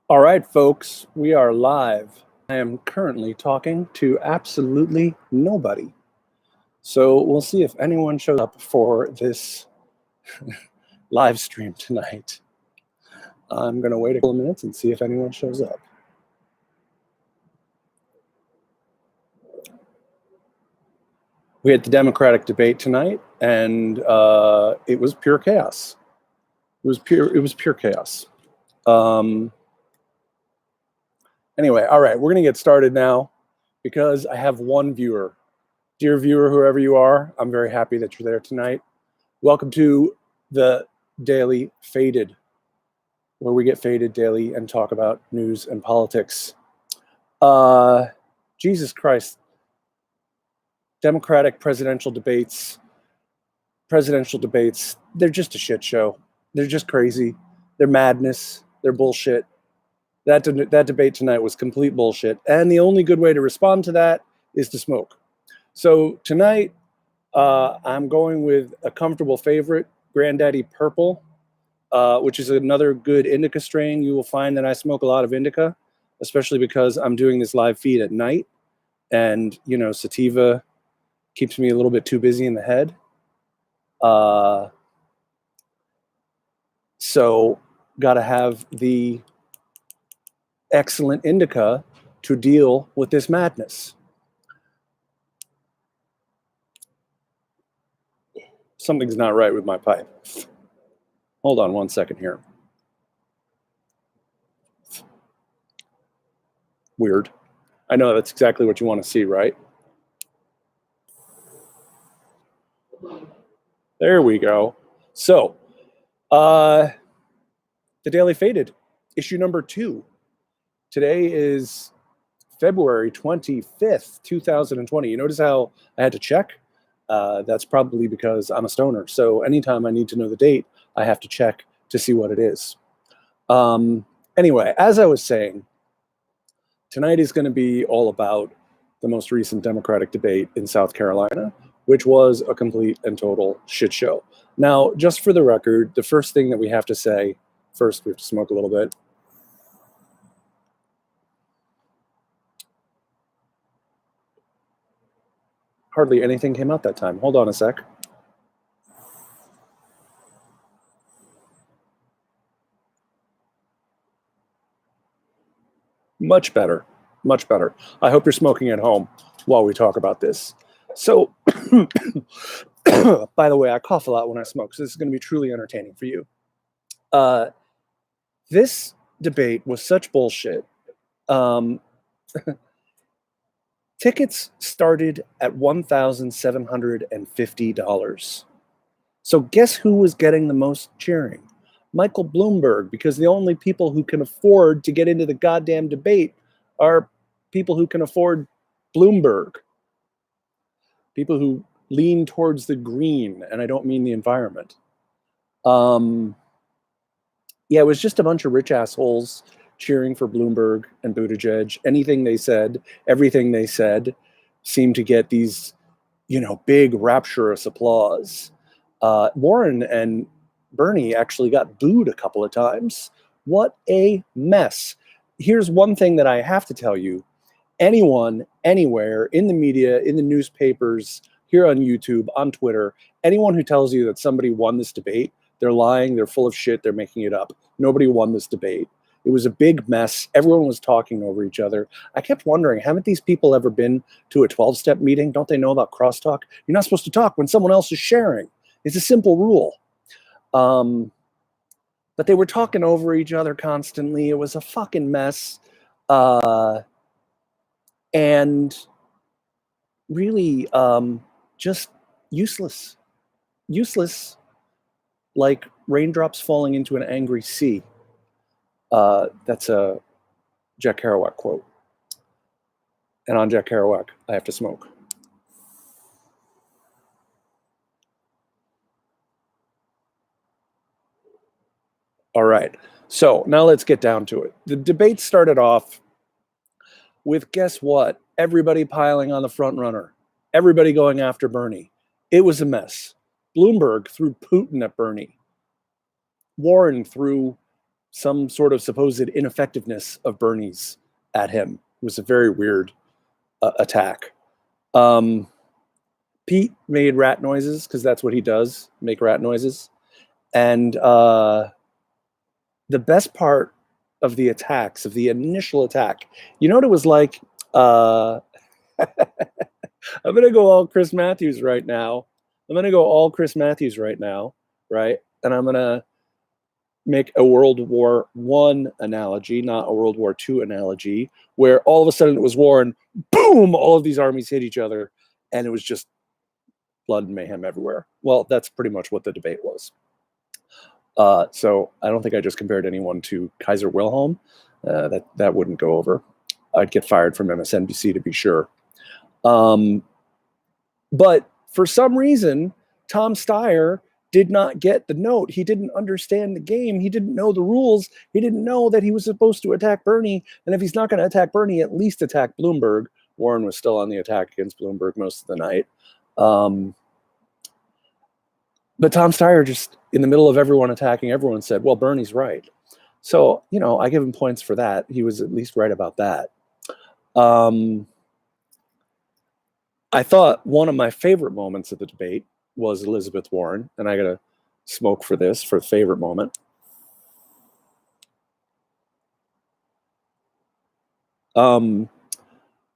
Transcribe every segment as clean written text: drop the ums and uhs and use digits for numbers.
All right, folks, we are live. I am currently talking to absolutely nobody. So we'll see if anyone shows up for this live stream tonight. I'm going to wait a couple of minutes and see if anyone shows up. We had the Democratic debate tonight, and it was pure chaos. It was pure chaos. Anyway, all right, we're going to get started now because I have one viewer. Dear viewer, whoever you are, I'm very happy that you're there tonight. Welcome to the Daily Faded, where we get faded daily and talk about news and politics. Jesus Christ. Democratic presidential debates, they're just a shit show. They're just crazy. They're madness. They're bullshit. That debate tonight was complete bullshit. And the only good way to respond to that is to smoke. So tonight, I'm going with a comfortable favorite, Grandaddy Purple, which is another good indica strain. You will find that I smoke a lot of indica, especially because I'm doing this live feed at night. And, you know, sativa keeps me a little bit too busy in the head. So got to have the excellent indica to deal with this madness. Something's not right with my pipe. Hold on one second here. Weird. I know that's exactly what you want to see, right? There we go. So, the Daily Faded, issue number 2. Today is February 25th, 2020. You notice how I had to check? That's probably because I'm a stoner. So anytime I need to know the date, I have to check to see what it is. Anyway, as I was saying, tonight is going to be all about the most recent Democratic debate in South Carolina, which was a complete and total shit show. Now, just for the record, the first thing that we have to say, first we have to smoke a little bit. Hardly anything came out that time. Hold on a sec. Much better. Much better. I hope you're smoking at home while we talk about this. So, by the way, I cough a lot when I smoke, so this is going to be truly entertaining for you. This debate was such bullshit. Tickets started at $1,750. So guess who was getting the most cheering? Michael Bloomberg, because the only people who can afford to get into the goddamn debate are people who can afford Bloomberg. People who lean towards the green, and I don't mean the environment. Yeah, it was just a bunch of rich assholes cheering for Bloomberg and Buttigieg. Anything they said, everything they said seemed to get these, you know, big rapturous applause. Warren and Bernie actually got booed a couple of times. What a mess. Here's one thing that I have to tell you. Anyone, anywhere, in the media, in the newspapers, here on YouTube, on Twitter, anyone who tells you that somebody won this debate, they're lying, they're full of shit, they're making it up. Nobody won this debate. It was a big mess. Everyone was talking over each other. I kept wondering, haven't these people ever been to a 12-step meeting? Don't they know about crosstalk? You're not supposed to talk when someone else is sharing. It's a simple rule. But they were talking over each other constantly. It was a fucking mess. And really just useless. Useless, like raindrops falling into an angry sea. That's a Jack Kerouac quote. And on Jack Kerouac, I have to smoke. All right. So now let's get down to it. The debate started off with, guess what? Everybody piling on the front runner. Everybody going after Bernie. It was a mess. Bloomberg threw Putin at Bernie. Warren threw some sort of supposed ineffectiveness of Bernie's at him. It was a very weird attack. Pete made rat noises because that's what he does, make rat noises. And the best part of the attacks, of the initial attack, you know what it was like? I'm going to go all Chris Matthews right now. Right? And I'm going to make a World War I analogy, not a World War II analogy, where all of a sudden it was war and boom, all of these armies hit each other, and it was just blood and mayhem everywhere. Well, that's pretty much what the debate was. So I don't think I just compared anyone to Kaiser Wilhelm. That wouldn't go over. I'd get fired from MSNBC to be sure. But for some reason, Tom Steyer did not get the note. He didn't understand the game. He didn't know the rules. He didn't know that he was supposed to attack Bernie. And if he's not going to attack Bernie, at least attack Bloomberg. Warren was still on the attack against Bloomberg most of the night. But Tom Steyer just, in the middle of everyone attacking, everyone said, well, Bernie's right. So, you know, I give him points for that. He was at least right about that. I thought one of my favorite moments of the debate was Elizabeth Warren, and I got to smoke for this, for the favorite moment.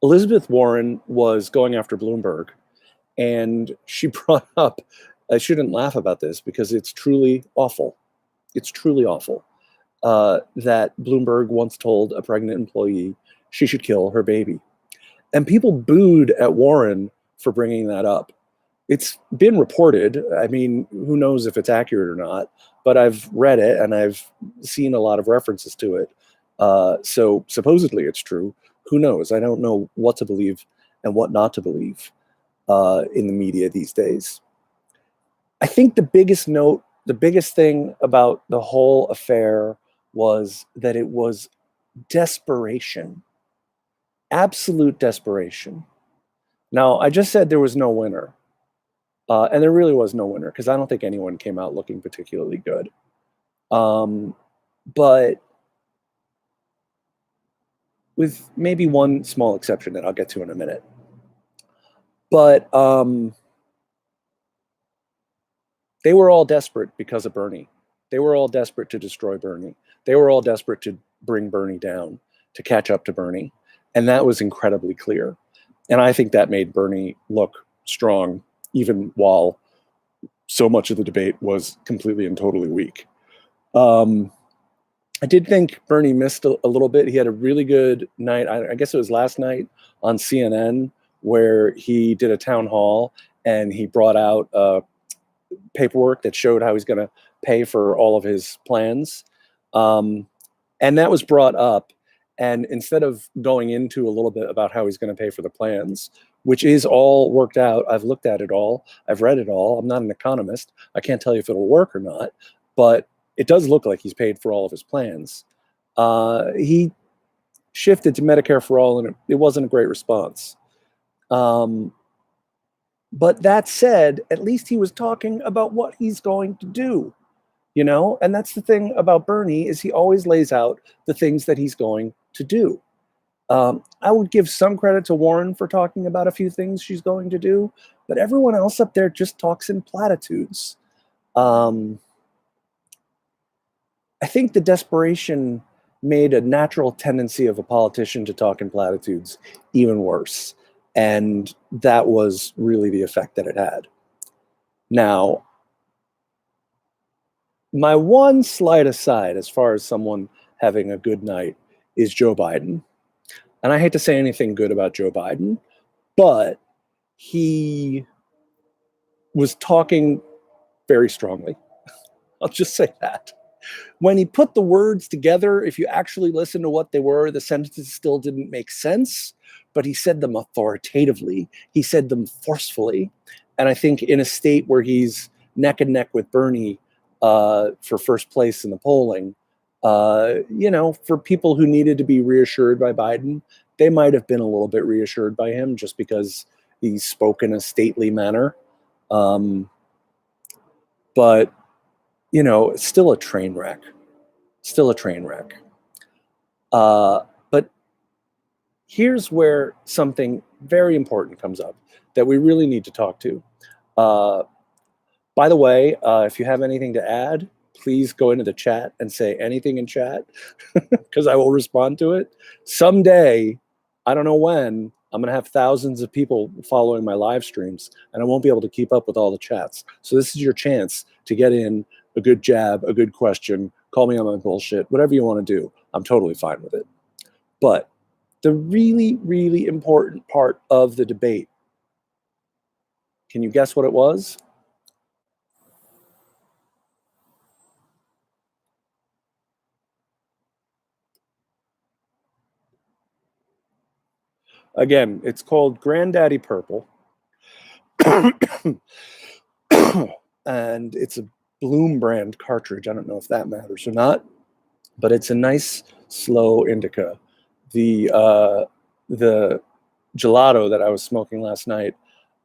Elizabeth Warren was going after Bloomberg, and she brought up, I shouldn't laugh about this because it's truly awful. It's truly awful that Bloomberg once told a pregnant employee she should kill her baby. And people booed at Warren for bringing that up. It's been reported. I mean, who knows if it's accurate or not, but I've read it and I've seen a lot of references to it. So supposedly it's true. Who knows? I don't know what to believe and what not to believe in the media these days. I think the biggest thing about the whole affair was that it was desperation. Absolute desperation. Now, I just said there was no winner. And there really was no winner because I don't think anyone came out looking particularly good. But with maybe one small exception that I'll get to in a minute. But they were all desperate because of Bernie. They were all desperate to destroy Bernie. They were all desperate to bring Bernie down, to catch up to Bernie. And that was incredibly clear. And I think that made Bernie look strong, even while so much of the debate was completely and totally weak. I did think Bernie missed a little bit. He had a really good night. I guess it was last night on CNN where he did a town hall and he brought out paperwork that showed how he's going to pay for all of his plans. And that was brought up. And instead of going into a little bit about how he's going to pay for the plans, which is all worked out, I've looked at it all, I've read it all. I'm not an economist. I can't tell you if it'll work or not, but it does look like he's paid for all of his plans. He shifted to Medicare for all, and it wasn't a great response. But that said, at least he was talking about what he's going to do. You know, and that's the thing about Bernie is he always lays out the things that he's going to do. I would give some credit to Warren for talking about a few things she's going to do, but everyone else up there just talks in platitudes. I think the desperation made a natural tendency of a politician to talk in platitudes even worse. And that was really the effect that it had. Now, my one slight aside as far as someone having a good night is Joe Biden. And I hate to say anything good about Joe Biden, but he was talking very strongly. I'll just say that. When he put the words together, if you actually listen to what they were, the sentences still didn't make sense, but he said them authoritatively. He said them forcefully. And I think in a state where he's neck and neck with Bernie, for first place in the polling, you know, for people who needed to be reassured by Biden, they might have been a little bit reassured by him just because he spoke in a stately manner. But, you know, it's still a train wreck. still a train wreck. But here's where something very important comes up that we really need to talk to. By the way, if you have anything to add, please go into the chat and say anything in chat because I will respond to it. Someday, I don't know when, I'm going to have thousands of people following my live streams and I won't be able to keep up with all the chats. So this is your chance to get in a good jab, a good question, call me on my bullshit, whatever you want to do. I'm totally fine with it. But the really, really important part of the debate, can you guess what it was? Again, it's called Grandaddy Purple. And it's a Bloom brand cartridge. I don't know if that matters or not, but it's a nice, slow indica. The gelato that I was smoking last night,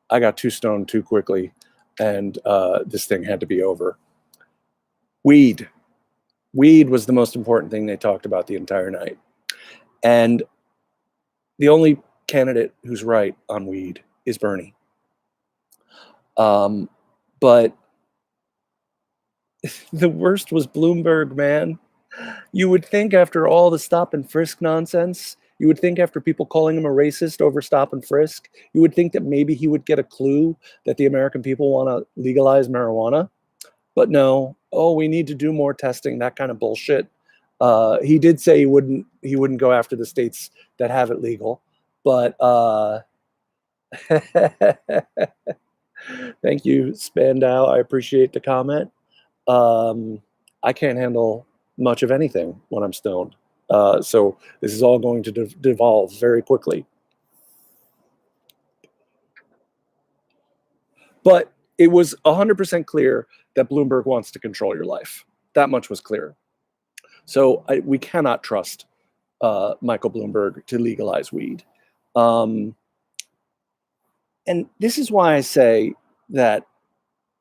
I got too stoned too quickly, and this thing had to be over. Weed. Weed was the most important thing they talked about the entire night. And the only candidate who's right on weed is Bernie. But the worst was Bloomberg, man. You would think after all the stop and frisk nonsense, you would think after people calling him a racist over stop and frisk, you would think that maybe he would get a clue that the American people want to legalize marijuana. But no, oh, we need to do more testing, that kind of bullshit. He did say he wouldn't go after the states that have it legal, but thank you, Spandau. I appreciate the comment. I can't handle much of anything when I'm stoned. So this is all going to devolve very quickly. But it was 100% clear that Bloomberg wants to control your life. That much was clear. So we cannot trust Michael Bloomberg to legalize weed. And this is why I say that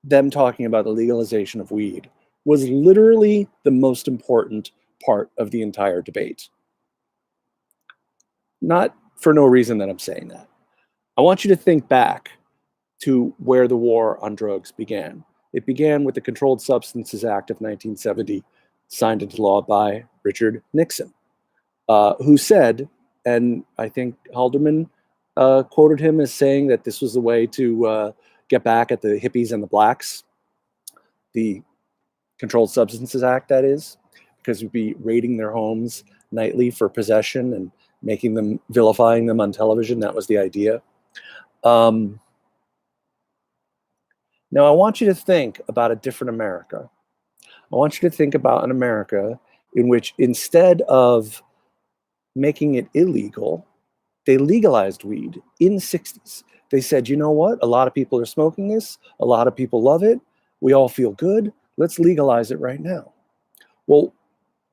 them talking about the legalization of weed was literally the most important part of the entire debate. Not for no reason that I'm saying that. I want you to think back to where the war on drugs began. It began with the Controlled Substances Act of 1970, signed into law by Richard Nixon, who said, and I think Haldeman quoted him as saying that this was the way to get back at the hippies and the blacks. The Controlled Substances Act, that is, because we'd be raiding their homes nightly for possession and vilifying them on television. That was the idea. Now, I want you to think about a different America. I want you to think about an America in which instead of making it illegal, they legalized weed in the 60s. They said, you know what? A lot of people are smoking this. A lot of people love it. We all feel good. Let's legalize it right now. Well,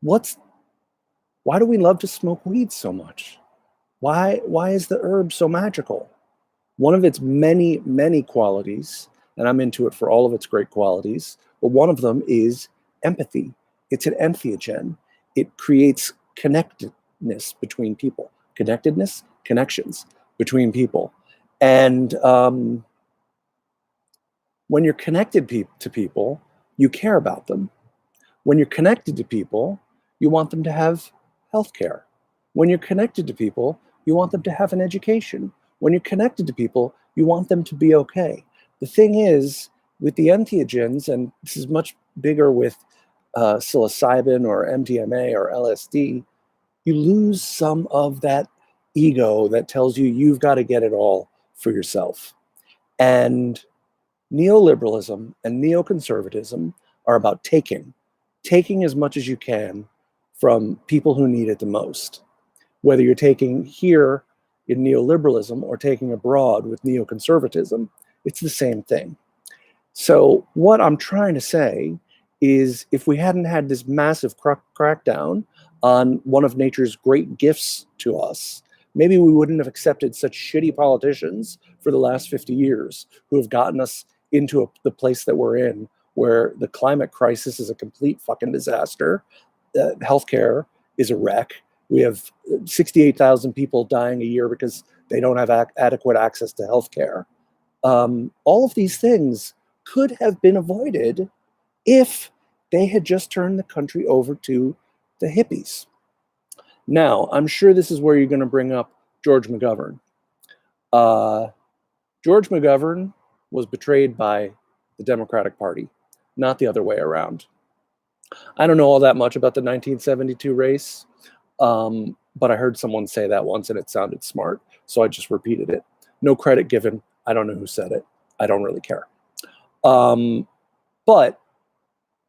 why do we love to smoke weed so much? Why is the herb so magical? One of its many, many qualities, and I'm into it for all of its great qualities, but one of them is empathy. It's an entheogen. It creates connectedness between people. Connections between people. And when you're connected to people, you care about them. When you're connected to people, you want them to have health care. When you're connected to people, you want them to have an education. When you're connected to people, you want them to be okay. The thing is, with the entheogens, and this is much bigger with psilocybin or MDMA or LSD, you lose some of that ego that tells you you've got to get it all for yourself. And neoliberalism and neoconservatism are about taking as much as you can from people who need it the most. Whether you're taking here in neoliberalism or taking abroad with neoconservatism, it's the same thing. So what I'm trying to say is if we hadn't had this massive crackdown on one of nature's great gifts to us, maybe we wouldn't have accepted such shitty politicians for the last 50 years who have gotten us into the place that we're in, where the climate crisis is a complete fucking disaster. healthcare is a wreck. We have 68,000 people dying a year because they don't have adequate access to healthcare. All of these things could have been avoided if they had just turned the country over to the hippies. Now, I'm sure this is where you're going to bring up George McGovern. George McGovern was betrayed by the Democratic Party, not the other way around. I don't know all that much about the 1972 race, but I heard someone say that once and it sounded smart, so I just repeated it. No credit given. I don't know who said it. I don't really care. But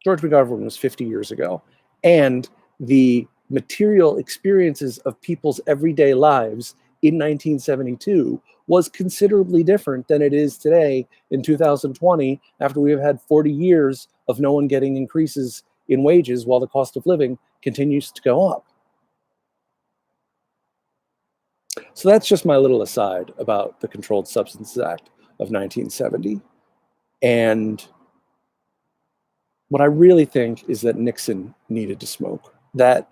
George McGovern was 50 years ago, and the material experiences of people's everyday lives in 1972 was considerably different than it is today in 2020, after we have had 40 years of no one getting increases in wages while the cost of living continues to go up. So that's just my little aside about the Controlled Substances Act of 1970. And what I really think is that Nixon needed to smoke. That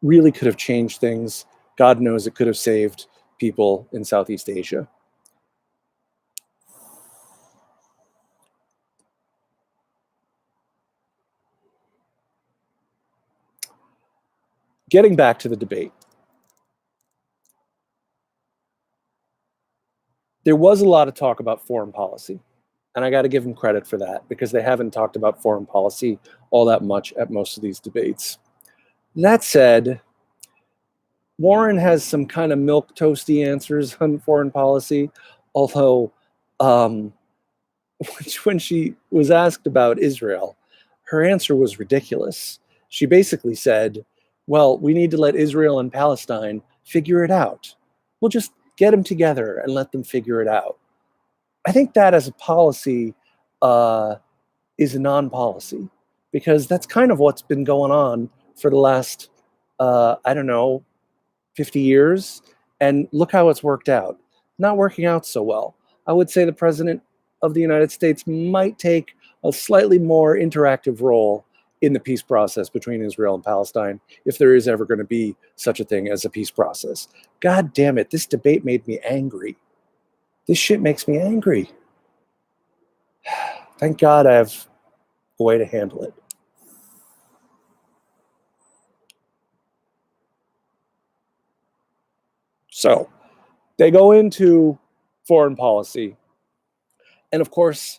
really could have changed things. God knows it could have saved people in Southeast Asia. Getting back to the debate. There was a lot of talk about foreign policy, and I got to give them credit for that, because they haven't talked about foreign policy all that much at most of these debates. That said, Warren has some kind of milquetoasty answers on foreign policy, although when she was asked about Israel, her answer was ridiculous. She basically said, well, we need to let Israel and Palestine figure it out. We'll just get them together and let them figure it out. I think that as a policy is a non-policy, because that's kind of what's been going on for the last, 50 years. And look how it's worked out. Not working out so well. I would say the president of the United States might take a slightly more interactive role in the peace process between Israel and Palestine, if there is ever going to be such a thing as a peace process. God damn it, this debate made me angry. This shit makes me angry. Thank God I have a way to handle it. So they go into foreign policy, and of course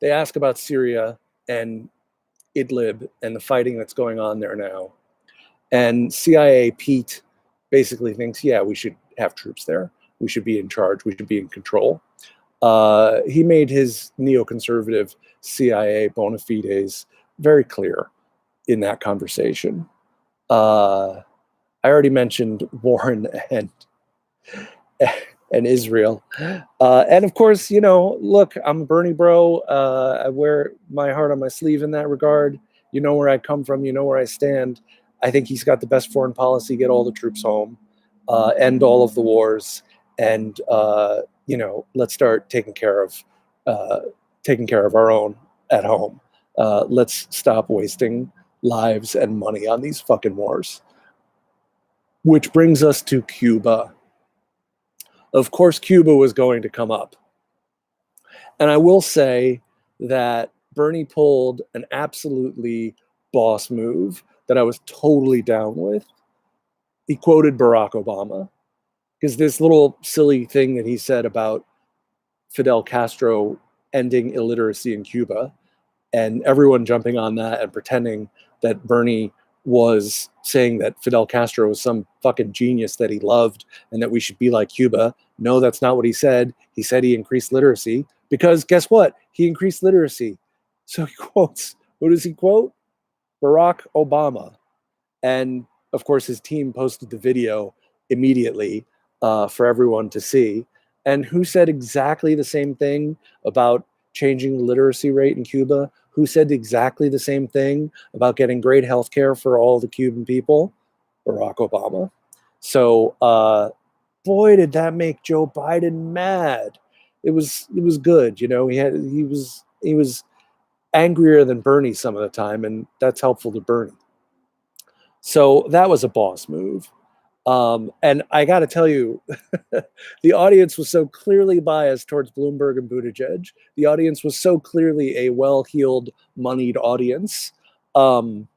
they ask about Syria and Idlib and the fighting that's going on there now. And CIA Pete basically thinks, yeah, we should have troops there. We should be in charge. We should be in control. He made his neoconservative CIA bona fides very clear in that conversation. I already mentioned Warren and Israel. And of course, look, I'm a Bernie bro. I wear my heart on my sleeve in that regard. You know where I come from. You know where I stand. I think he's got the best foreign policy. Get all the troops home, end all of the wars, and let's start taking care of our own at home. Let's stop wasting lives and money on these fucking wars. Which brings us to Cuba. Of course, Cuba was going to come up. And I will say that Bernie pulled an absolutely boss move that I was totally down with. He quoted Barack Obama, because this little silly thing that he said about Fidel Castro ending illiteracy in Cuba, and everyone jumping on that and pretending that Bernie was saying that Fidel Castro was some fucking genius that he loved and that we should be like Cuba. No, that's not what he said. He said he increased literacy, because guess what? He increased literacy. So he quotes, who does he quote? Barack Obama. And of course, his team posted the video immediately for everyone to see. And who said exactly the same thing about changing the literacy rate in Cuba? Who said exactly the same thing about getting great health care for all the Cuban people? Barack Obama. So, boy, did that make Joe Biden mad. It was good, he was angrier than Bernie some of the time, and that's helpful to Bernie. So that was a boss move. And I got to tell you, the audience was so clearly biased towards Bloomberg and Buttigieg. The audience was so clearly a well-heeled, moneyed audience. When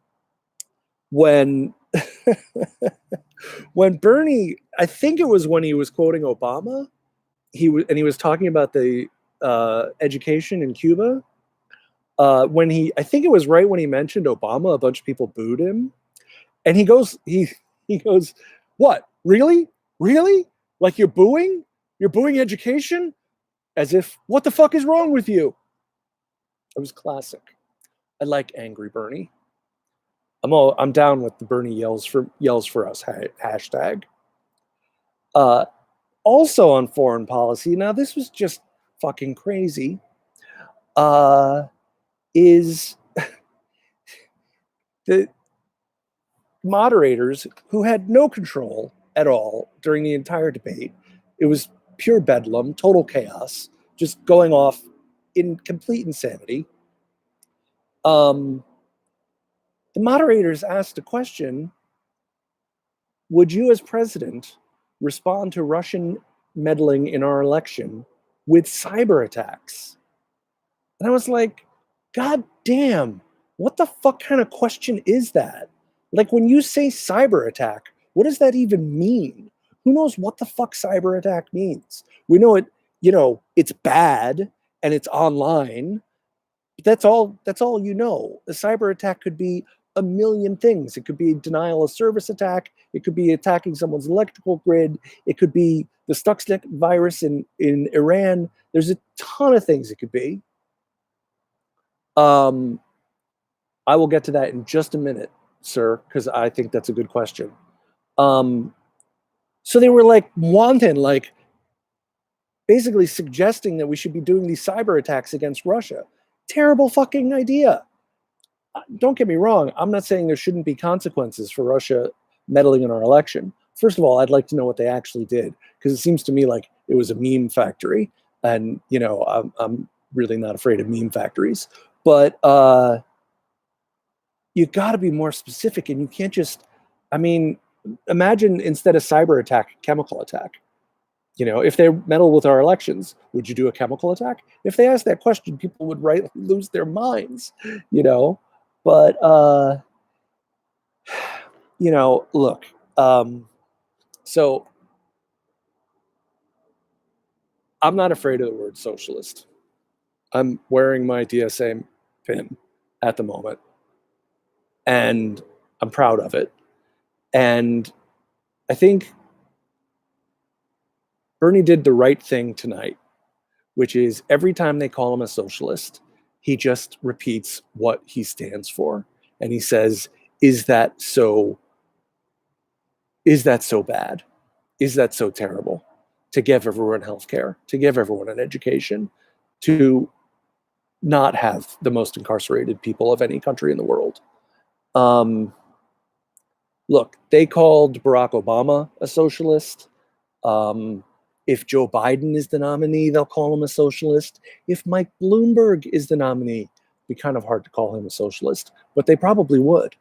when Bernie, I think it was when he was quoting Obama, he was talking about the education in Cuba. I think it was right when he mentioned Obama, a bunch of people booed him, and he goes, what? Really? Like you're booing? You're booing education? As if, what the fuck is wrong with you? It was classic. I like angry Bernie. I'm down with the Bernie yells for us hashtag. Also on foreign policy, now this was just fucking crazy. Is the moderators who had no control at all during the entire debate. It was pure bedlam, total chaos, just going off in complete insanity. The moderators asked a question: would you as president respond to Russian meddling in our election with cyber attacks? And I was like, God damn, what the fuck kind of question is that? Like, when you say cyber attack, what does that even mean? Who knows what the fuck cyber attack means? We know it, it's bad and it's online. But that's all you know. A cyber attack could be a million things. It could be a denial of service attack. It could be attacking someone's electrical grid. It could be the Stuxnet virus in Iran. There's a ton of things it could be. I will get to that in just a minute, sir, because I think that's a good question. So they were like wanton, like basically suggesting that we should be doing these cyber attacks against Russia. Terrible fucking idea. Don't get me wrong. I'm not saying there shouldn't be consequences for Russia meddling in our election. First of all, I'd like to know what they actually did, because it seems to me like it was a meme factory. And, I'm really not afraid of meme factories. But you got to be more specific, and you can't just, imagine instead of cyber attack, chemical attack. If they meddle with our elections, would you do a chemical attack? If they asked that question, people would lose their minds, But, look, so I'm not afraid of the word socialist. I'm wearing my DSA pin at the moment, and I'm proud of it. And I think Bernie did the right thing tonight, which is every time they call him a socialist, he just repeats what he stands for. And he says, is that so bad? Is that so terrible? To give everyone healthcare, to give everyone an education, to not have the most incarcerated people of any country in the world. Look, they called Barack Obama a socialist. If Joe Biden is the nominee, they'll call him a socialist. If Mike Bloomberg is the nominee, it'd be kind of hard to call him a socialist, but they probably would.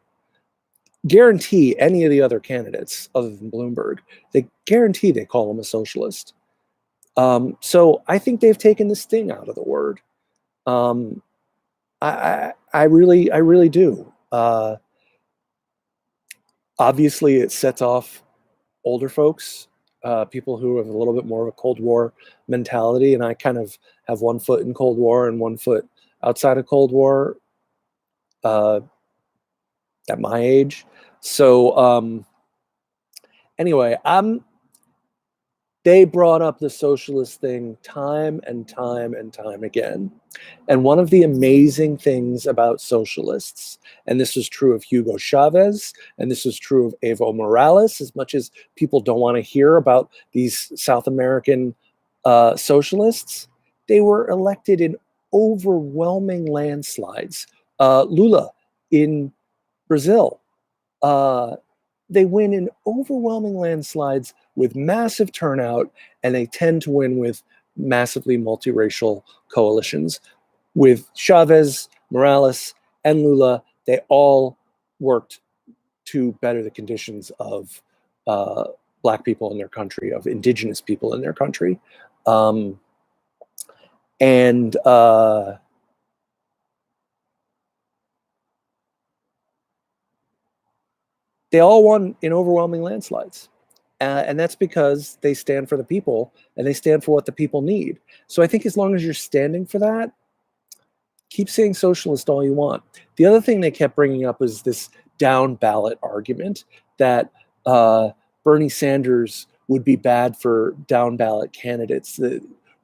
Guarantee any of the other candidates other than Bloomberg, they guarantee they call him a socialist. So I think they've taken the sting out of the word. I really do. Obviously, it sets off older folks, people who have a little bit more of a Cold War mentality, and I kind of have one foot in Cold War and one foot outside of Cold War at my age. So anyway, they brought up the socialist thing time and time and time again. And one of the amazing things about socialists, and this is true of Hugo Chavez, and this is true of Evo Morales, as much as people don't want to hear about these South American socialists, they were elected in overwhelming landslides. Lula in Brazil, they win in overwhelming landslides with massive turnout, and they tend to win with massively multiracial coalitions. With Chavez, Morales, and Lula, they all worked to better the conditions of Black people in their country, of indigenous people in their country. And they all won in overwhelming landslides. And that's because they stand for the people and they stand for what the people need. So I think as long as you're standing for that, keep saying socialist all you want. The other thing they kept bringing up was this down ballot argument that Bernie Sanders would be bad for down ballot candidates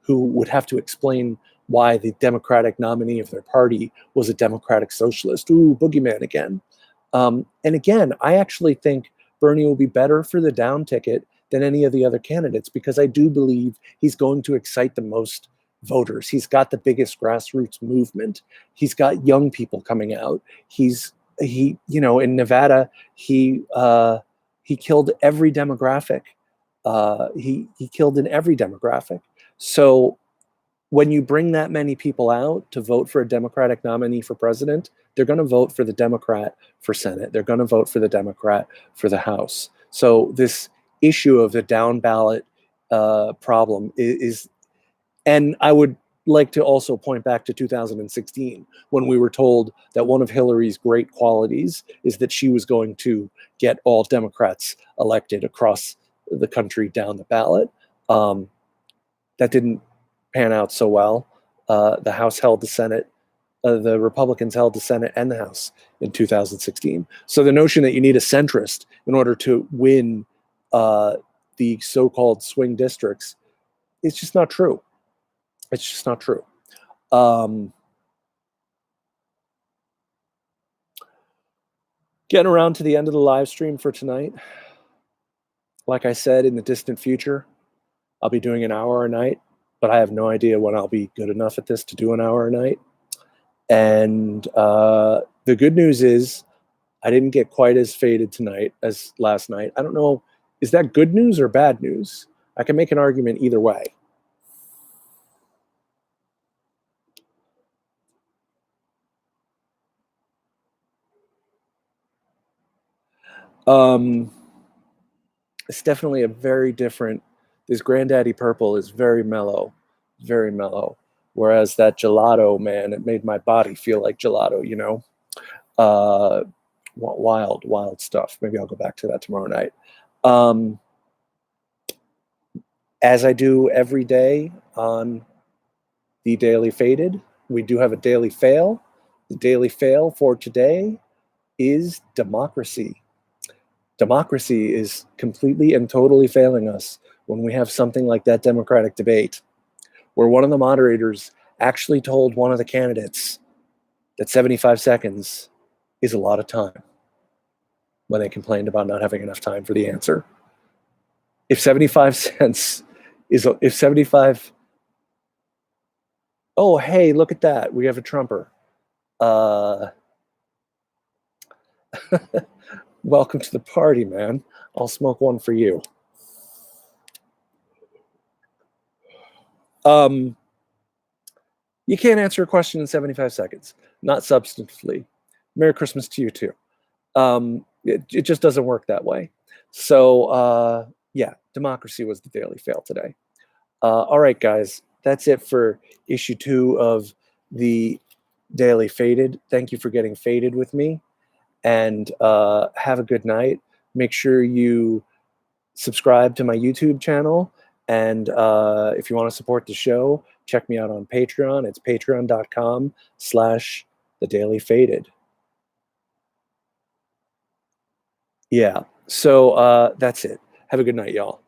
who would have to explain why the Democratic nominee of their party was a Democratic socialist. Ooh, boogeyman again. And again, I actually think Bernie will be better for the down ticket than any of the other candidates, because I do believe he's going to excite the most voters. He's got the biggest grassroots movement. He's got young people coming out. He in Nevada, he killed every demographic. He killed in every demographic. So when you bring that many people out to vote for a Democratic nominee for president, they're going to vote for the Democrat for Senate. They're going to vote for the Democrat for the House. So this issue of the down ballot problem is, and I would like to also point back to 2016, when we were told that one of Hillary's great qualities is that she was going to get all Democrats elected across the country down the ballot. That didn't pan out so well. The House held the Senate. The Republicans held the Senate and the House in 2016. So the notion that you need a centrist in order to win the so-called swing districts, it's just not true. It's just not true. Getting around to the end of the live stream for tonight. Like I said, in the distant future, I'll be doing an hour a night, but I have no idea when I'll be good enough at this to do an hour a night. And the good news is I didn't get quite as faded tonight as last night. I don't know, is that good news or bad news? I can make an argument either way. It's definitely a very different, this Grandaddy Purple is very mellow, whereas that gelato, man, it made my body feel like gelato, you know. Wild stuff. Maybe I'll go back to that tomorrow night. As I do every day on the Daily Faded, we do have a daily fail. The daily fail for today is democracy. Democracy is completely and totally failing us when we have something like that Democratic debate, where one of the moderators actually told one of the candidates that 75 seconds is a lot of time when they complained about not having enough time for the answer. If 75 cents is, if 75, oh, hey, look at that. We have a Trumper. Welcome to the party, man. I'll smoke one for you. You can't answer a question in 75 seconds, not substantively. Merry Christmas to you too. It just doesn't work that way. So yeah, democracy was the daily fail today. All right, guys, that's it for issue 2 of the Daily Faded. Thank you for getting faded with me, and have a good night. Make sure you subscribe to my YouTube channel, and if you want to support the show, check me out on Patreon. It's patreon.com/thedailyfaded. Yeah, so that's it. Have a good night, y'all.